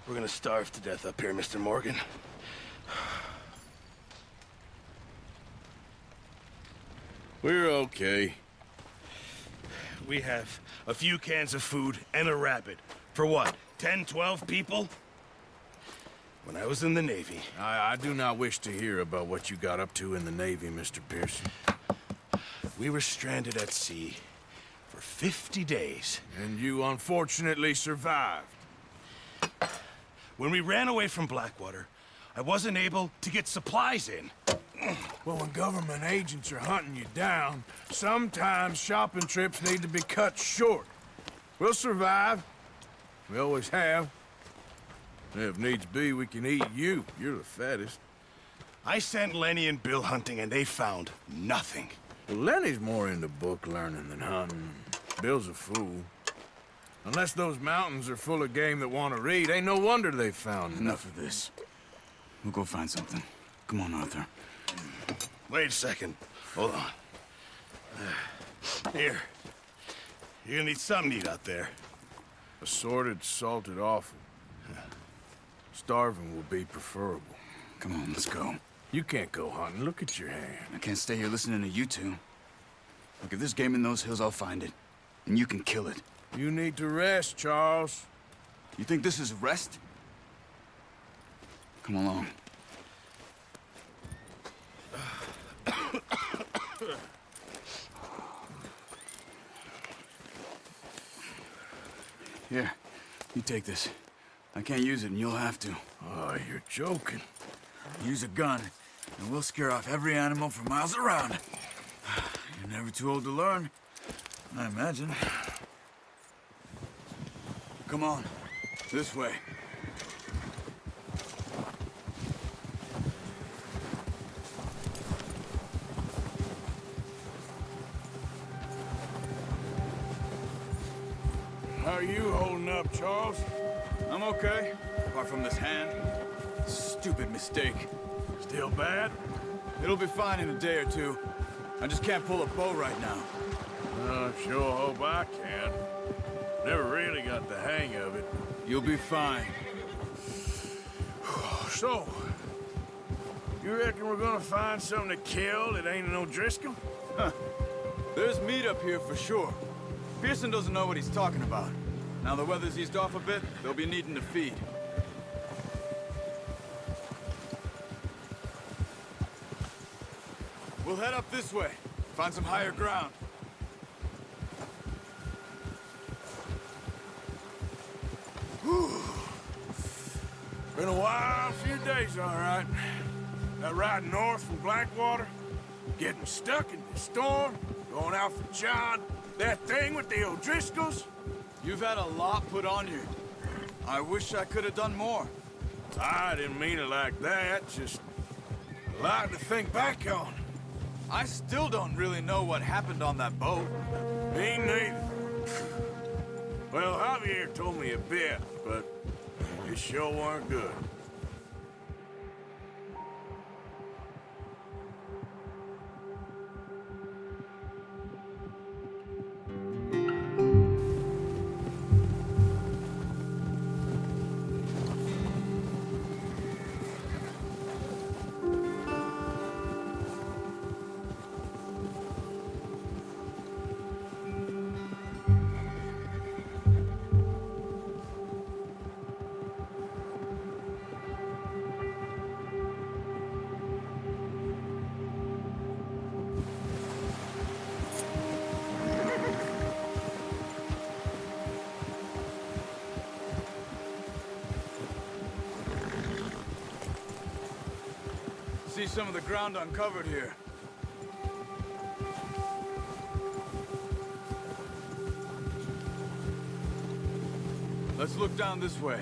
We're gonna starve to death up here, Mr. Morgan. We're okay. We have a few cans of food and a rabbit. For what, 10, 12 people? When I was in the Navy... I do not wish to hear about what you got up to in the Navy, Mr. Pearson. We were stranded at sea for 50 days. And you unfortunately survived. When we ran away from Blackwater, I wasn't able to get supplies in. Well, when government agents are hunting you down, sometimes shopping trips need to be cut short. We'll survive. We always have. If needs be, we can eat you. You're the fattest. I sent Lenny and Bill hunting, and they found nothing. Well, Lenny's more into book learning than hunting. Bill's a fool. Unless those mountains are full of game that want to read, ain't no wonder they found Enough of this. We'll go find something. Come on, Arthur. Wait a second. Hold on. Here. You're gonna need something to eat out there. Assorted, salted offal. Starving will be preferable. Come on, let's go. You can't go hunting. Look at your hand. I can't stay here listening to you two. Look, if there's game in those hills, I'll find it. And you can kill it. You need to rest, Charles. You think this is rest? Come along. Here, you take this. I can't use it, and you'll have to. Oh, you're joking. Use a gun, and we'll scare off every animal for miles around. You're never too old to learn, I imagine. Come on, this way. How are you holding up, Charles? I'm okay, apart from this hand. Stupid mistake. Still bad? It'll be fine in a day or two. I just can't pull a bow right now. I sure hope I can. Never really got the hang of it. You'll be fine. So, you reckon we're gonna find something to kill that ain't no Driscoll? Huh. There's meat up here for sure. Pearson doesn't know what he's talking about. Now the weather's eased off a bit, they'll be needing to feed. We'll head up this way, find some higher ground. Been a wild few days, all right. That ride north from Blackwater, getting stuck in the storm, going out for John, that thing with the O'Driscolls. You've had a lot put on you. I wish I could have done more. I didn't mean it like that, just a lot to think back on. I still don't really know what happened on that boat. Me neither. Well, Javier told me a bit, but it sure weren't good. See some of the ground uncovered here. Let's look down this way.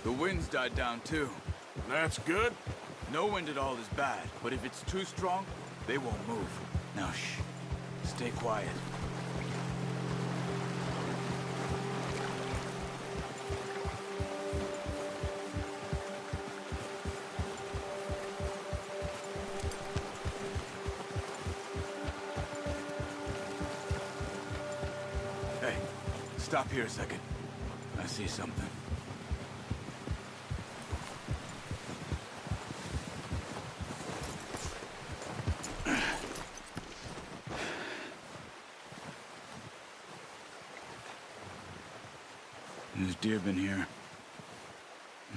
The wind's died down too. That's good. No wind at all is bad, but if it's too strong, they won't move. Now shh. Stay quiet. Hey, stop here a second. I see something. There's deer been here.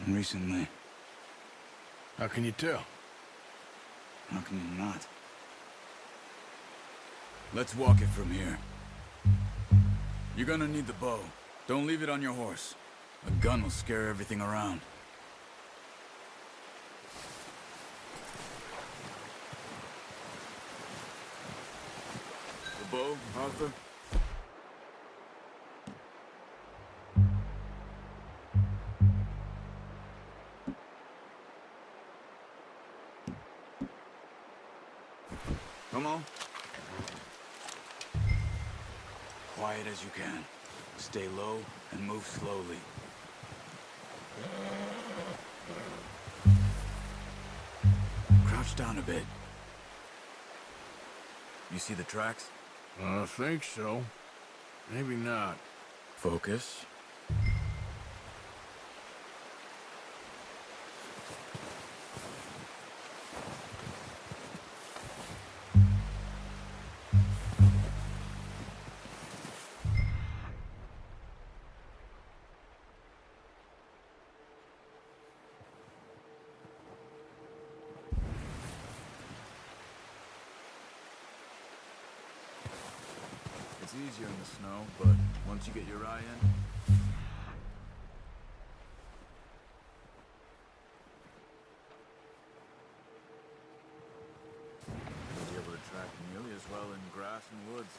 Recently. How can you tell? How can you not? Let's walk it from here. You're gonna need the bow. Don't leave it on your horse. A gun will scare everything around. The bow, Arthur? Come on. Quiet as you can. Stay low and move slowly. Crouch down a bit. You see the tracks? I think so. Maybe not. Focus. It's easier in the snow, but once you get your eye in... you'll be able to track nearly as well in grass and woods.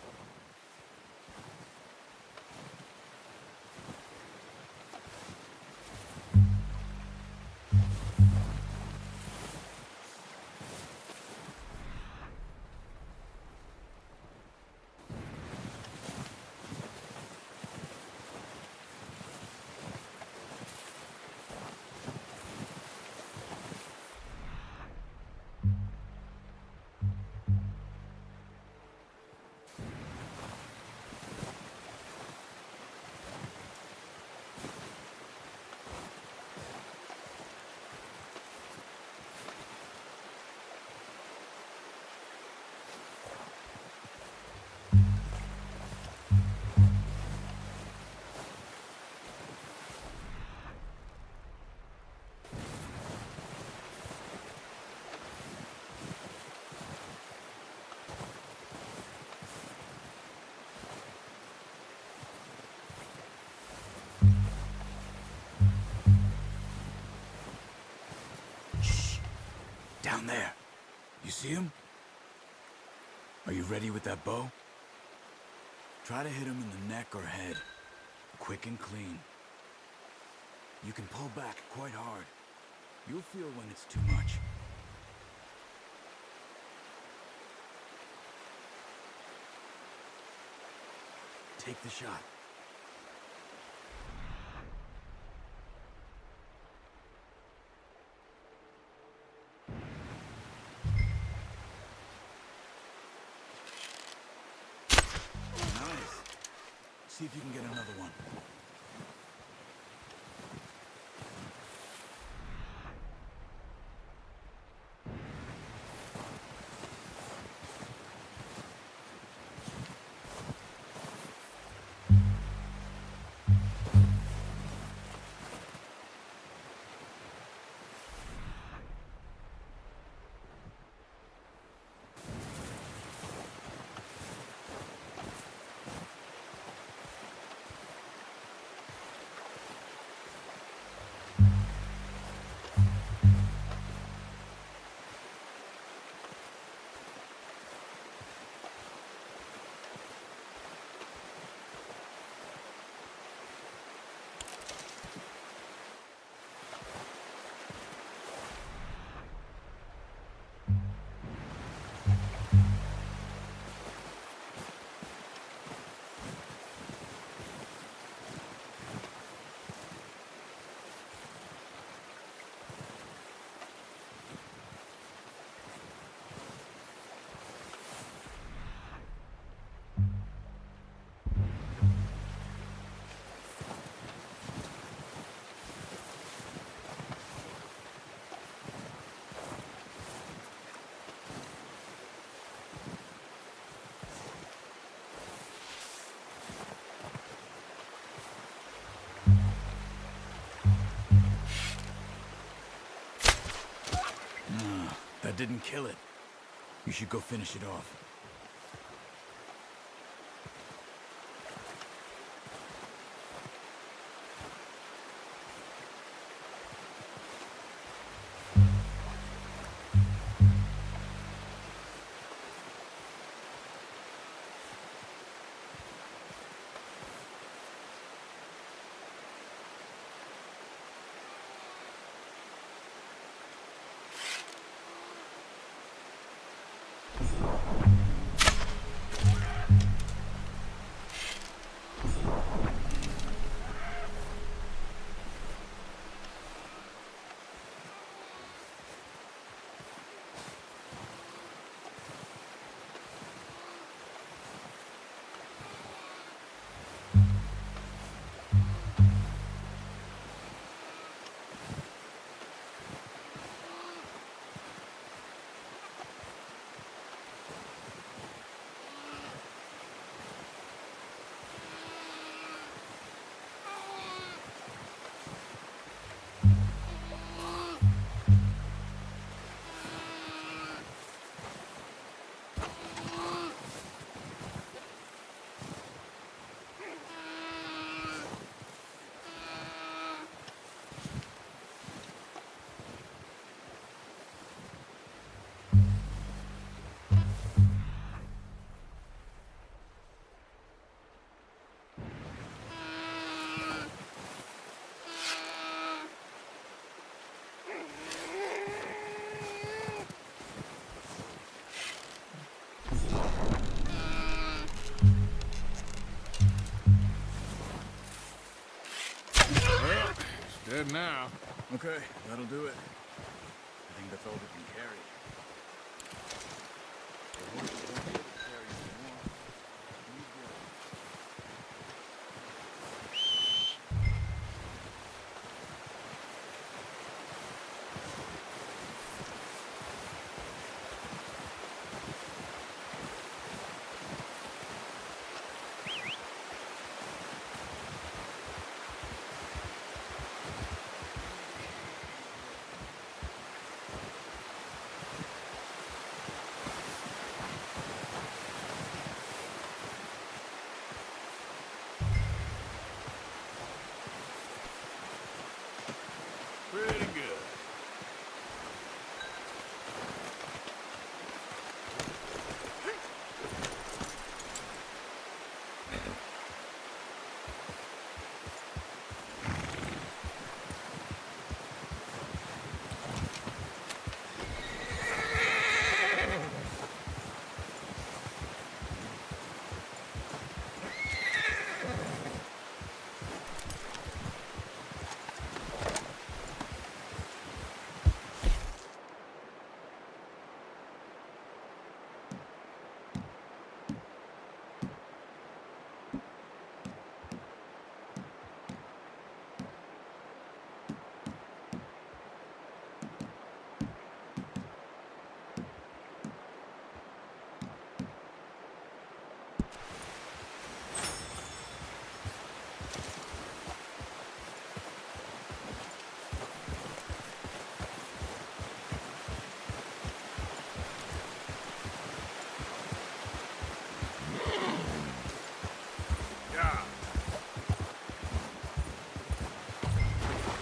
Down there. You see him? Are you ready with that bow? Try to hit him in the neck or head. Quick and clean. You can pull back quite hard. You'll feel when it's too much. Take the shot. See if you can get another one. didn't kill it. You should go finish it off. Dead now. Okay, that'll do it. I think that's all we can carry. The horse won't be able to carry anymore. You go. Pretty good.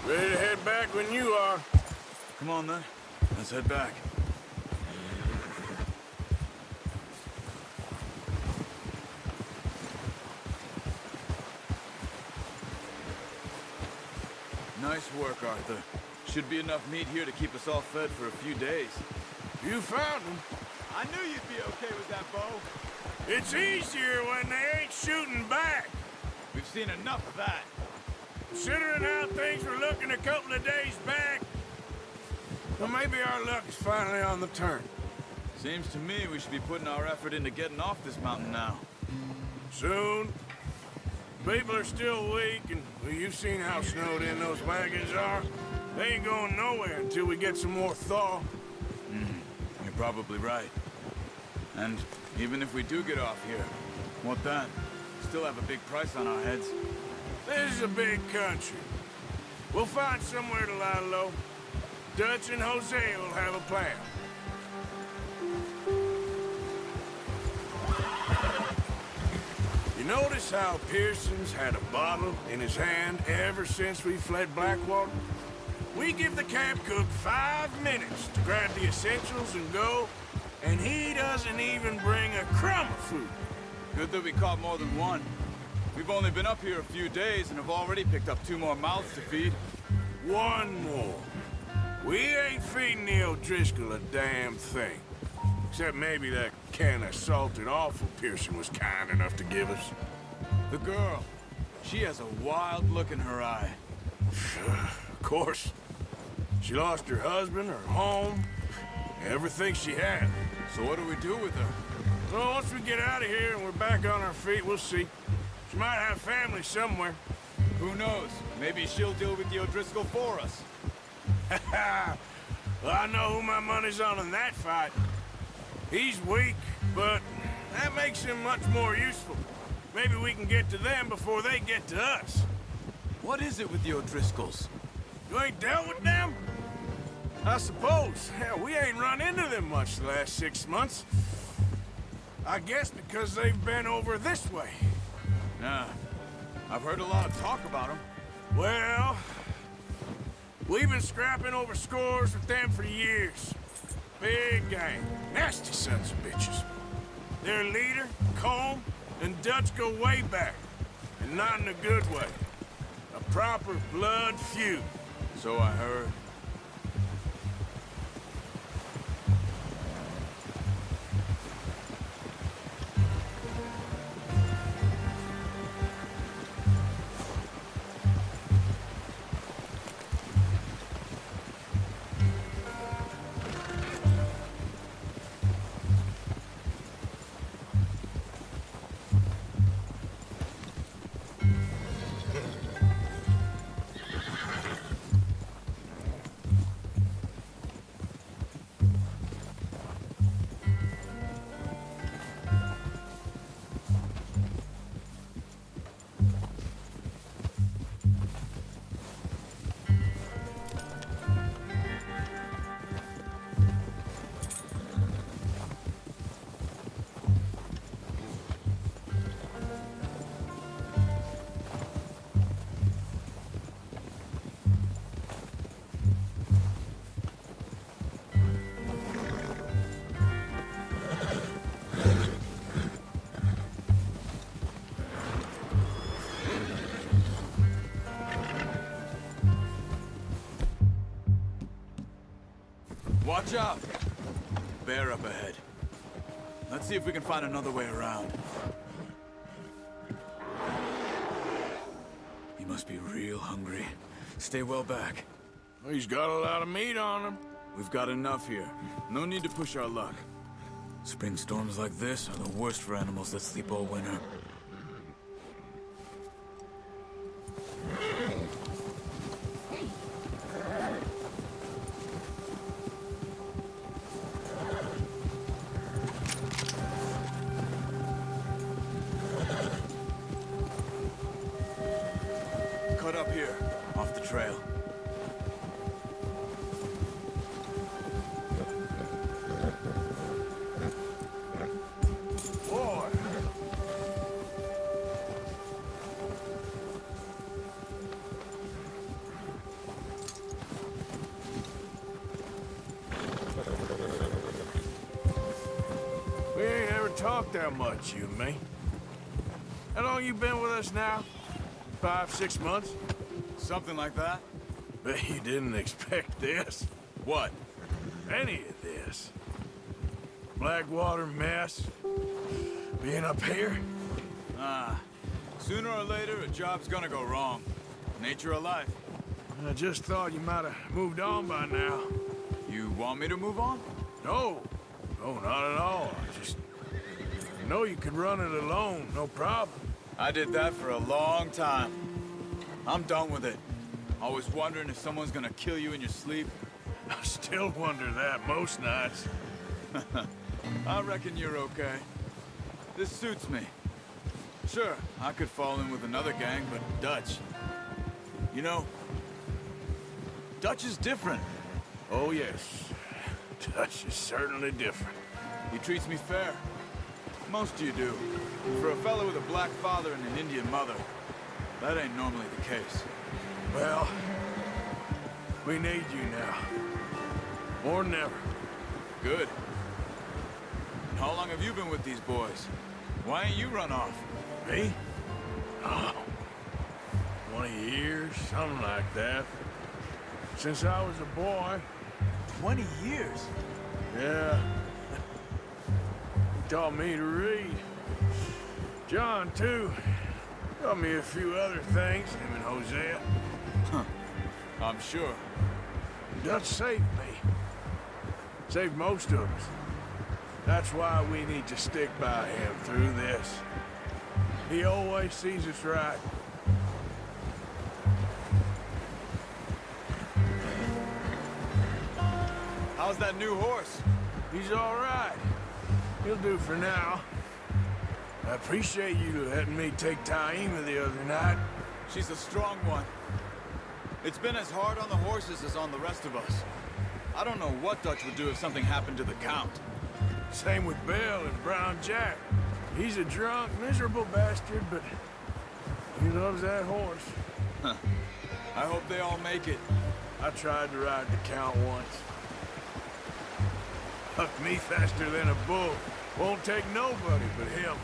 Ready to head back when you are. Come on, then. Let's head back. Nice work, Arthur. Should be enough meat here to keep us all fed for a few days. You found him. I knew you'd be okay with that bow. It's easier when they ain't shooting back. We've seen enough of that. Considering how things were looking a couple of days back, well, maybe our luck is finally on the turn. Seems to me we should be putting our effort into getting off this mountain now. Soon. People are still weak, and well, you've seen how snowed in those wagons are. They ain't going nowhere until we get some more thaw. You're probably right. And even if we do get off here, what then? Still have a big price on our heads. This is a big country. We'll find somewhere to lie low. Dutch and Hosea will have a plan. notice how Pearson's had a bottle in his hand ever since we fled Blackwater? We give the camp cook 5 minutes to grab the essentials and go, and he doesn't even bring a crumb of food. Good that we caught more than one. We've only been up here a few days and have already picked up 2 more mouths to feed. One more. We ain't feeding the O'Driscoll a damn thing. Except maybe that can of salted offal Pearson was kind enough to give us. The girl. She has a wild look in her eye. Of course. She lost her husband, her home, everything she had. So what do we do with her? Well, once we get out of here and we're back on our feet, we'll see. She might have family somewhere. Who knows? Maybe she'll deal with the O'Driscoll for us. Well, I know who my money's on in that fight. He's weak, but that makes him much more useful. Maybe we can get to them before they get to us. What is it with the O'Driscolls? You ain't dealt with them? I suppose. Hell, we ain't run into them much the last 6 months. I guess because they've been over this way. Nah. I've heard a lot of talk about them. Well, we've been scrapping over scores with them for years. Big gang. Nasty sons of bitches. Their leader, Colm, and Dutch go way back. And not in a good way. A proper blood feud. So I heard. Watch out! Bear up ahead. Let's see if we can find another way around. He must be real hungry. Stay well back. Well, he's got a lot of meat on him. We've got enough here. No need to push our luck. Spring storms like this are the worst for animals that sleep all winter. Cut up here, off the trail. Boy. We ain't ever talked that much, you and me. How long you been with us now? 5, 6 months? Something like that? Bet you didn't expect this. What? Any of this. Blackwater mess. Being up here? Ah. Sooner or later, a job's gonna go wrong. Nature of life. I just thought you might have moved on by now. You want me to move on? No. No, not at all. I know you could run it alone, no problem. I did that for a long time. I'm done with it. Always wondering if someone's gonna kill you in your sleep. I still wonder that most nights. I reckon you're okay. This suits me. Sure, I could fall in with another gang, but Dutch... You know, Dutch is different. Oh, yes. Dutch is certainly different. He treats me fair. Most of you do. For a fellow with a black father and an Indian mother, that ain't normally the case. Well, we need you now. More than ever. Good. How long have you been with these boys? Why ain't you run off? Me? Oh, 20 years, something like that. Since I was a boy. 20 years? Yeah. He taught me to read. John, too. Taught me a few other things, him and Hosea. I'm sure. Dutch saved me. Saved most of us. That's why we need to stick by him through this. He always sees us right. How's that new horse? He's all right. He'll do for now. I appreciate you letting me take Taima the other night. She's a strong one. It's been as hard on the horses as on the rest of us. I don't know what Dutch would do if something happened to the Count. Same with Bill and Brown Jack. He's a drunk, miserable bastard, but he loves that horse. I hope they all make it. I tried to ride the Count once. Hucked me faster than a bull. Won't take nobody but him.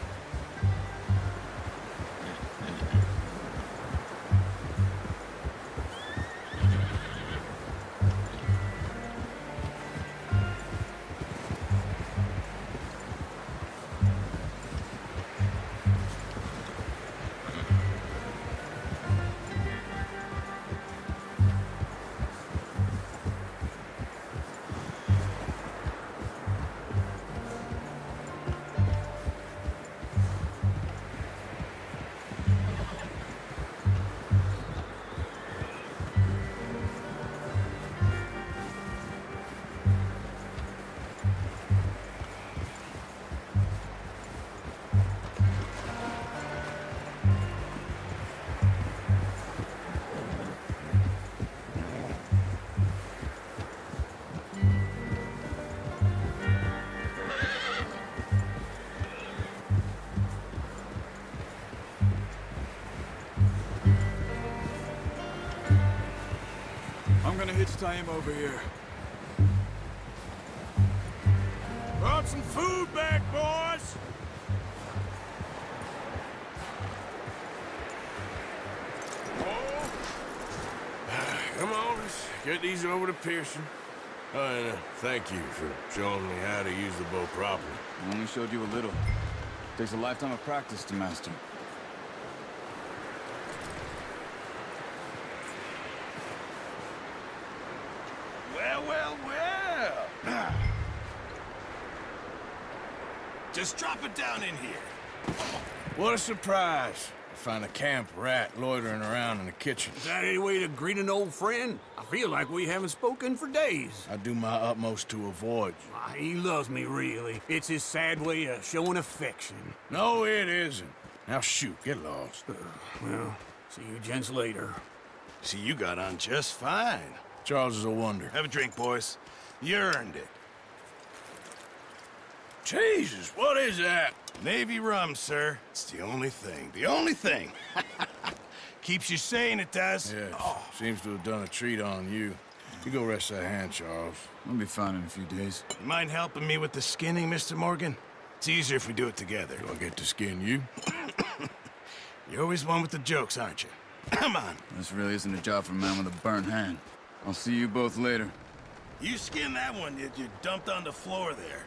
I'm gonna hitch Taima over here. Brought some food back, boys! Come on, let's get these over to Pearson. Oh, and thank you for showing me how to use the bow properly. I only showed you a little. Takes a lifetime of practice to master. Well, well, well. Just drop it down in here. What a surprise. I find a camp rat loitering around in the kitchen. Is that any way to greet an old friend? I feel like we haven't spoken for days. I do my utmost to avoid you. He loves me, really. It's his sad way of showing affection. No, it isn't. Now shoot, get lost. Well, see you gents later. See, you got on just fine. Charles is a wonder. Have a drink, boys. You earned it. Jesus, what is that? Navy rum, sir. It's the only thing. The only thing. Keeps you sane, it does. Yes, seems to have done a treat on you. You go rest that hand, Charles. I'll be fine in a few days. You mind helping me with the skinning, Mr. Morgan? It's easier if we do it together. Do I get to skin you? You're always one with the jokes, aren't you? Come on. This really isn't a job for a man with a burnt hand. I'll see you both later. You skinned that one that you dumped on the floor there.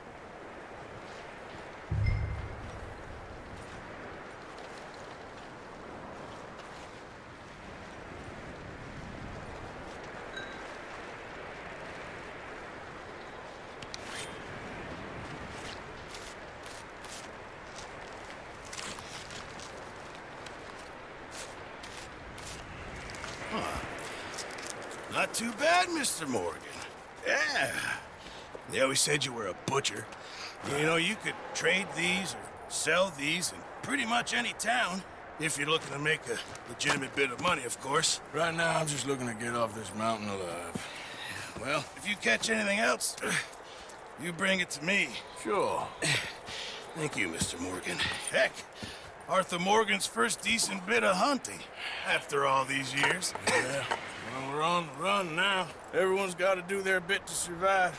Not too bad, Mr. Morgan. Yeah. They always said you were a butcher. You know, you could trade these or sell these in pretty much any town. If you're looking to make a legitimate bit of money, of course. Right now, I'm just looking to get off this mountain alive. Well, if you catch anything else, you bring it to me. Sure. Thank you, Mr. Morgan. Heck, Arthur Morgan's first decent bit of hunting after all these years. Yeah, well, we're on the run now. Everyone's got to do their bit to survive.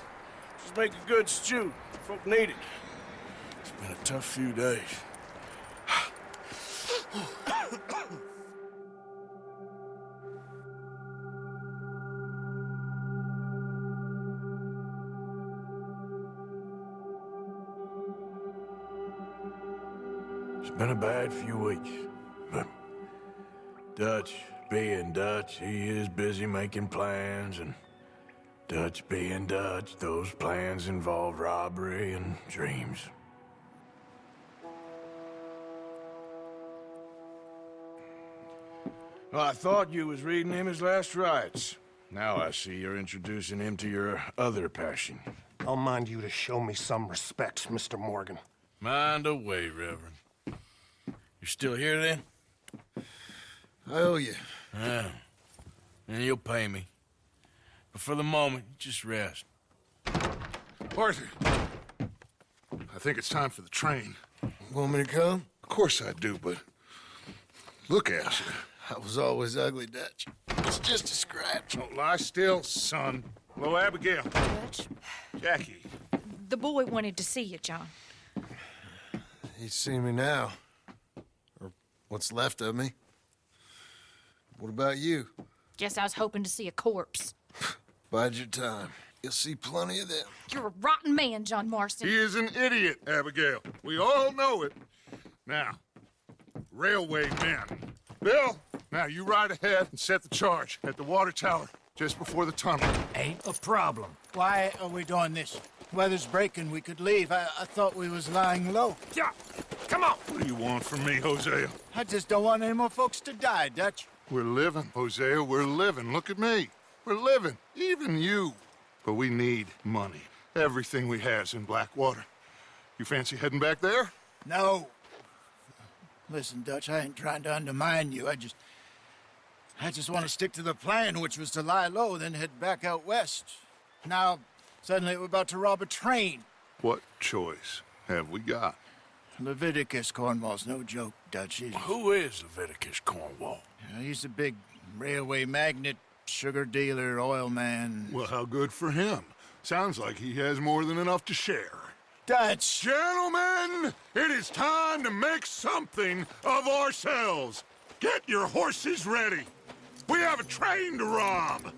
Just make a good stew. Folk need it. It's been a tough few days. It's been a bad few weeks, but Dutch being Dutch, he is busy making plans, and Dutch being Dutch, those plans involve robbery and dreams. Well, I thought you was reading him his last rites. Now I see you're introducing him to your other passion. I'll mind you to show me some respect, Mr. Morgan. Mind away, Reverend. You still here, then? I owe you. Yeah. And you'll pay me. But for the moment, just rest. Arthur, I think it's time for the train. Want me to come? Of course I do, but look at you. I was always ugly, Dutch. It's just a scratch. Don't lie still, son. Hello, Abigail. Dutch, Jackie. the boy wanted to see you, John. He's seen me now. Or what's left of me. What about you? Guess I was hoping to see a corpse. Bide your time. You'll see plenty of them. You're a rotten man, John Marston. He is an idiot, Abigail. We all know it. Now, railway men. Bill, now you ride ahead and set the charge at the water tower just before the tunnel. Ain't a problem. Why are we doing this? Weather's breaking. We could leave. I thought we was lying low. Yeah, come on. What do you want from me, Hosea? I just don't want any more folks to die, Dutch. We're living, Hosea. We're living. Look at me. We're living. Even you. But we need money. Everything we has in Blackwater. You fancy heading back there? No. Listen, Dutch, I ain't trying to undermine you. I just want to stick to the plan, which was to lie low, then head back out west. Now, suddenly we're about to rob a train. What choice have we got? Leviticus Cornwall's no joke, Dutch. Who is Leviticus Cornwall? He's a big railway magnate, sugar dealer, oil man. Well, how good for him. Sounds like he has more than enough to share. Dutch! Gentlemen, it is time to make something of ourselves. Get your horses ready. We have a train to rob.